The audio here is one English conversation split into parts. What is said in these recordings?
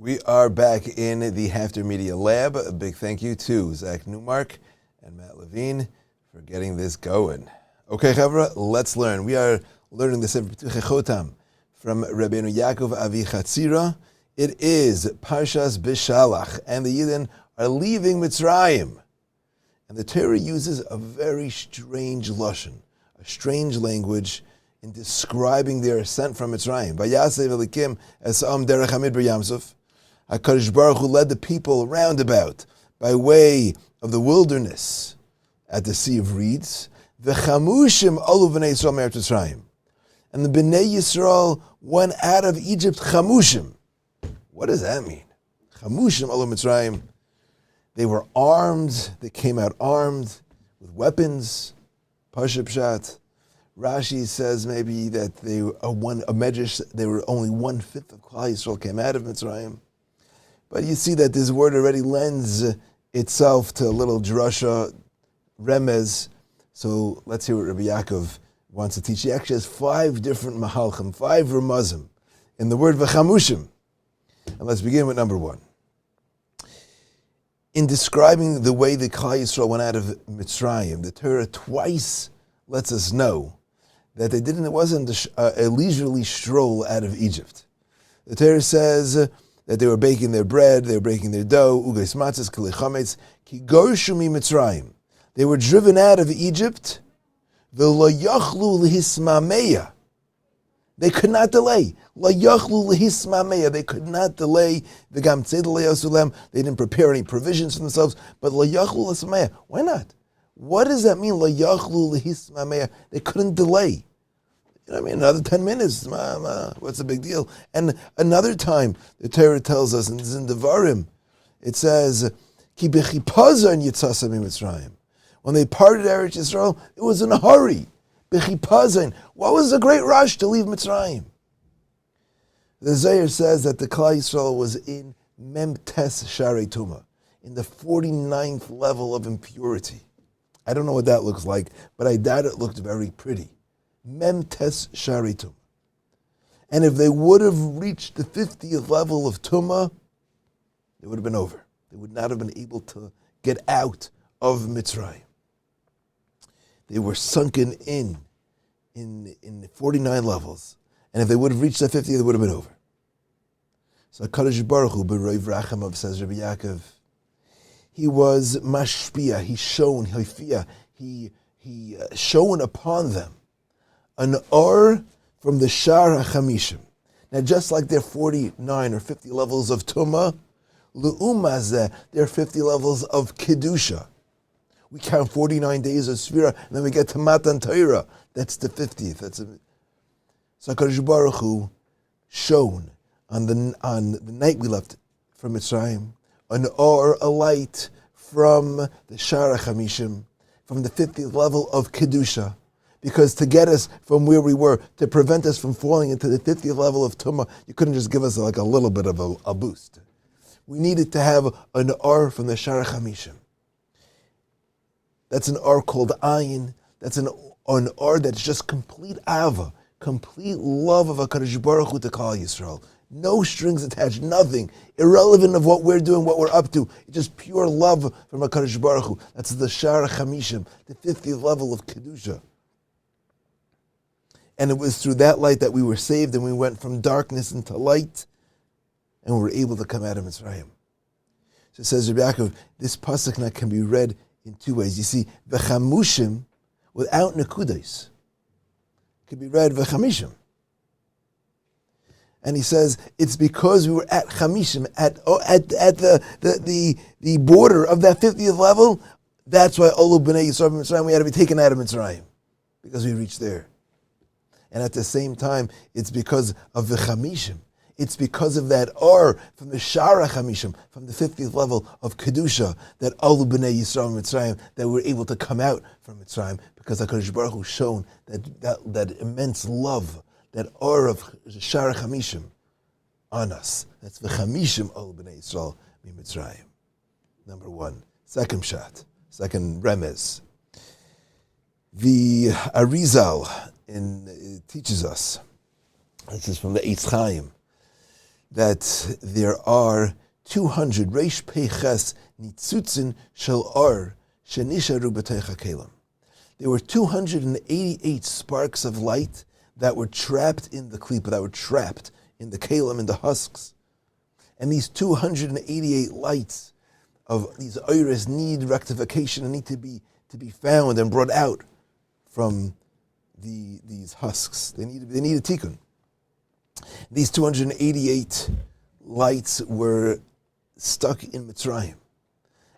We are back in the Haftr Media Lab. A big thank you to Zach Newmark and Matt Levine for getting this going. Okay, Chavra, let's learn. We are learning the Pituchei Chotam from Rabi Yakov Avi Chatzira. It is Parshat Beshalach, and the Yidden are leaving Mitzrayim. And the Torah uses a very strange lashon, a strange language in describing their ascent from Mitzrayim. Vayasev Elikim esam derech hamidbar Yamsuf. HaKadosh Baruch Hu led the people roundabout by way of the wilderness at the Sea of Reeds. וחמשים alu b'nei Yisrael me'eretz Mitzrayim. And the Bnei Yisrael went out of Egypt chamushim. What does that mean? Chamushim alu Mitzrayim. They were armed. They came out armed with weapons. Parshat. Rashi says maybe that they were they were only 1/5 of Klal Yisrael came out of Mitzrayim. But you see that this word already lends itself to a little drasha, remez. So let's hear what Rabi Yakov wants to teach. He actually has 5 different mahalchim, 5 remazim in the word וחמשים. And let's begin with number 1. In describing the way the Klal Yisrael went out of Mitzrayim, the Torah twice lets us know that it wasn't a leisurely stroll out of Egypt. The Torah says that they were baking their bread, they were breaking their dough, ugais matzos kli chametz, ki gorshu mi Mitzrayim. They were driven out of Egypt, v'lo yachlu lehismameya. They could not delay. Lo yachlu lehismameya. They could not delay. V'gam tzedel le'osulem. They didn't prepare any provisions for themselves. But lo yachlu lehismameya. Why not? What does that mean? Lo yachlu lehismameya. They couldn't delay. You know what I mean? Another 10 minutes. What's the big deal? And another time, the Torah tells us, and this is in Devarim, it says, Ki b'chipazon yitzasa mi Mitzrayim. When they parted Eretz Yisrael, it was in a hurry. B'chipazon. What was the great rush to leave Mitzrayim? The Zohar says that the Klal Yisrael was in Memtes Sharei Tuma, in the 49th level of impurity. I don't know what that looks like, but I doubt it looked very pretty. Memtes Sharei Tuma. And if they would have reached the 50th level of Tuma, it would have been over. They would not have been able to get out of Mitzrayim. They were sunken in 49 levels. And if they would have reached that 50, it would have been over. So HaKadosh Baruch Hu, B'roiv Rachamov, says Rabi Yakov, he was mashpia, he shone, he shone upon them an or from the Shar HaChamishim. Now just like there are 49 or 50 levels of Tumah, L'umazeh, there are 50 levels of Kedusha. We count 49 days of Sfira, and then we get to Matan Torah. That's the 50th. So HaKadosh Baruch Hu shone on the night we left from Mitzrayim, an or, a light from the Shar HaChamishim, from the 50th level of Kedusha, because to get us from where we were, to prevent us from falling into the 50th level of Tumah, you couldn't just give us like a little bit of a boost. We needed to have an or from the Shar HaChamishim. That's an or called Ayin. That's an or that's just complete Ava, complete love of HaKadosh Baruch Hu to Klal Yisrael. No strings attached, nothing. Irrelevant of what we're doing, what we're up to. It's just pure love from HaKadosh Baruch Hu. That's the Shar HaChamishim, the 50th level of Kedusha. And it was through that light that we were saved, and we went from darkness into light, and we were able to come out of Mitzrayim. So it says, Rabbi Yaakov, this pasuk can be read in 2 ways. You see, v'chamushim, without nekudos, can be read v'chamishim. And he says, it's because we were at chamishim, at the border of that 50th level, that's why Olu b'nei Yisrael Mitzrayim, we had to be taken out of Mitzrayim, because we reached there. And at the same time, it's because of the chamishim. It's because of that or from the Shara Chamishim, from the 50th level of Kedusha, that Alu B'nei Yisrael Mitzrayim, that we're able to come out from Mitzrayim, because HaKadosh Baruch Hu shown that immense love, that or of Shara Chamishim on us. That's the Chamishim Alu B'nei Yisrael Mitzrayim. Number 1. Second shot, second remez. The Arizal teaches us, this is from the Eitz Chaim, that there are 200 Reish Peiches Nitzutzin Shel Or Shenisharu B'Teich HaKelim. There were 288 sparks of light that were trapped in the klipa, that were trapped in the kelim, in the husks. And these 288 lights of these oiras need rectification and need to be found and brought out from these husks. They need a tikkun. These 288 lights were stuck in Mitzrayim.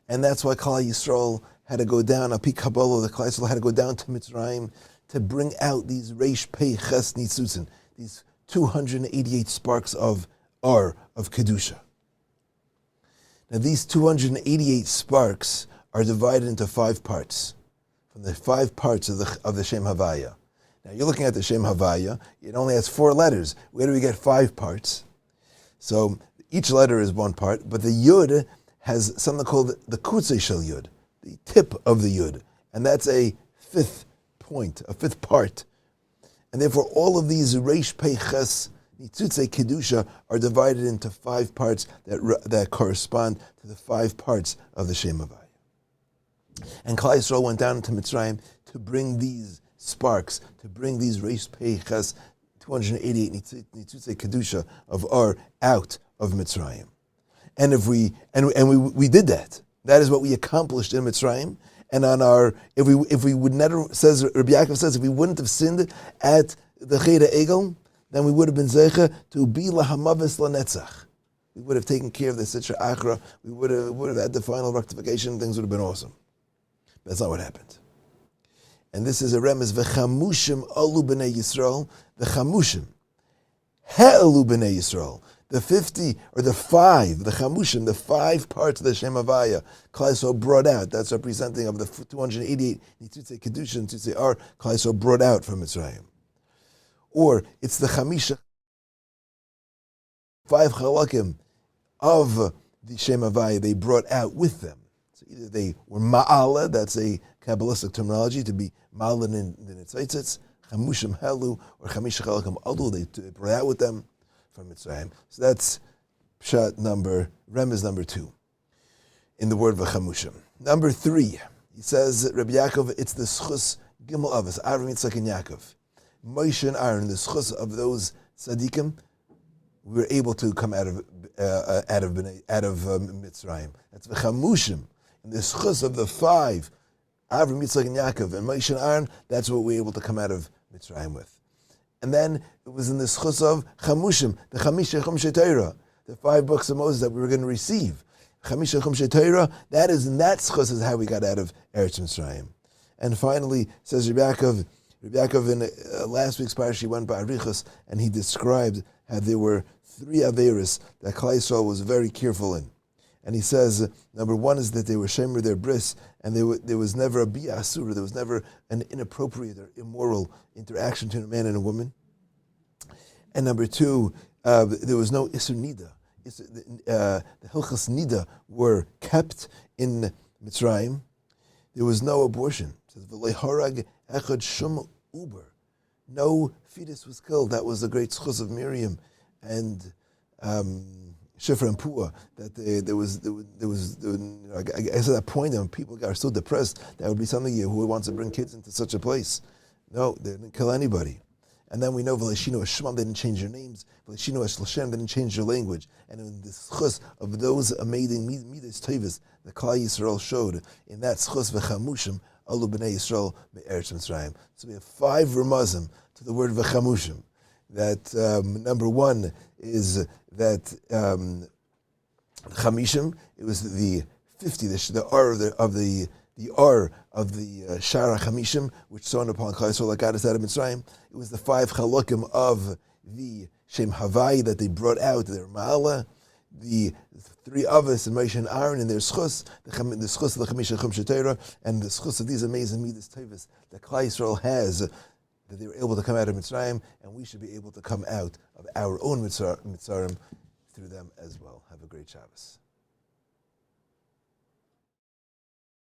And that's why Klal Yisrael had to go down, Api Kabbalah, the Klal Yisrael had to go down to Mitzrayim to bring out these Reish Pei Ches Nitzutzin, these 288 sparks of Kedusha. Now these 288 sparks are divided into 5 parts, from the 5 parts of the Shem Havaya. Now you're looking at the Shem Havaya, it only has 4 letters. Where do we get 5 parts? So each letter is 1 part, but the Yud has something called the Kutzei Shel Yud, the tip of the Yud, and that's a 5th point, a 5th part. And therefore all of these Reish Pei Ches Nitzutzei Kedusha are divided into 5 parts that correspond to the 5 parts of the Shem Havaya. And Klal Yisrael went down into Mitzrayim to bring these sparks, to bring these Reish Pei Ches 288 Nitzutzei Kedusha of Or out of Mitzrayim. And if we did that. That is what we accomplished in Mitzrayim. And on our, if we would never, says Rabi Yakov says, if we wouldn't have sinned at the Cheder Egel, then we would have been zeicha to be lahamavis lanetzach. We would have taken care of the Sitra Achra. We would have had the final rectification. Things would have been awesome. That's not what happened. And this is a remez, וחמשים alu b'nei Yisrael, the chamushim, he'alu b'nei Yisrael, the 50, or the 5, the chamushim, the 5 parts of the Shem Havaya, Klal Yisrael brought out. That's representing of the 288 Nitzutzei Kedusha and Nitzutzei Or, Klal Yisrael brought out from Mitzrayim. Or it's the chamisha, 5 chalakim of the Shem Havaya they brought out with them. So either they were ma'ala, that's a Kabbalistic terminology, to be ma'ala in the Nitzitzitz, chamushim helu, or chamisha chalakim alu, they brought out with them from Mitzrayim. So that's Pshat remez number 2, in the word v'chamushim. Number 3, he says, Rabi Yakov, it's the schus gimel avos, Avram, Yitzchak, and Yaakov. Moshe and Aaron, the schus of those tzaddikim, we were able to come out of Mitzrayim. That's v'chamushim, and the schus of the 5, Avram, Yitzchak, and Yaakov, and Moshe and Aaron, that's what we were able to come out of Mitzrayim with. And then it was in the schus of chamushim, the chomshei Torah, the 5 books of Moses that we were going to receive. Chomshei Torah, that is in that schus is how we got out of Eretz Mitzrayim. And finally, says Rabi Yakov in last week's parsha, he went by Arichos, and he described how there were 3 averos that Klal Yisrael was very careful in. And he says, number 1 is that they were shemer their bris, and there was never a bia asura, there was never an inappropriate or immoral interaction between a man and a woman. And number 2, there was no isur nida. The hilchas nida were kept in Mitzrayim. There was no abortion. It says, v'lo harag echad shum uber. No fetus was killed. That was the great schus of Miriam and Shifra and Pua. That there was I guess at that point when people are so depressed, that would be something who wants to bring kids into such a place. No, they didn't kill anybody. And then we know V'leishinu Hashmam, they didn't change their names. V'leishinu Hashem, they didn't change their language. And in the schus of those amazing midas tevis that Klal Yisrael showed, in that schus v'chamushim alu b'nei Yisrael me'eretz Mitzrayim. So we have 5 remazim to the word v'chamushim. That number 1 is that chamishim. It was the 50, the R of the R of the Shara Chamishim, which sown upon Klal Yisrael that got us out of Mitzrayim. It was the 5 chalakim of the Shem Havai that they brought out, their Ma'ala, the 3 Avos and Moshe and Aaron in their schus, the schus of the Chamisha Chomshei Torah, and the schus of these amazing midas tevis that Klal Yisrael has, that they were able to come out of Mitzrayim, and we should be able to come out of our own Mitzrayim through them as well. Have a great Shabbos.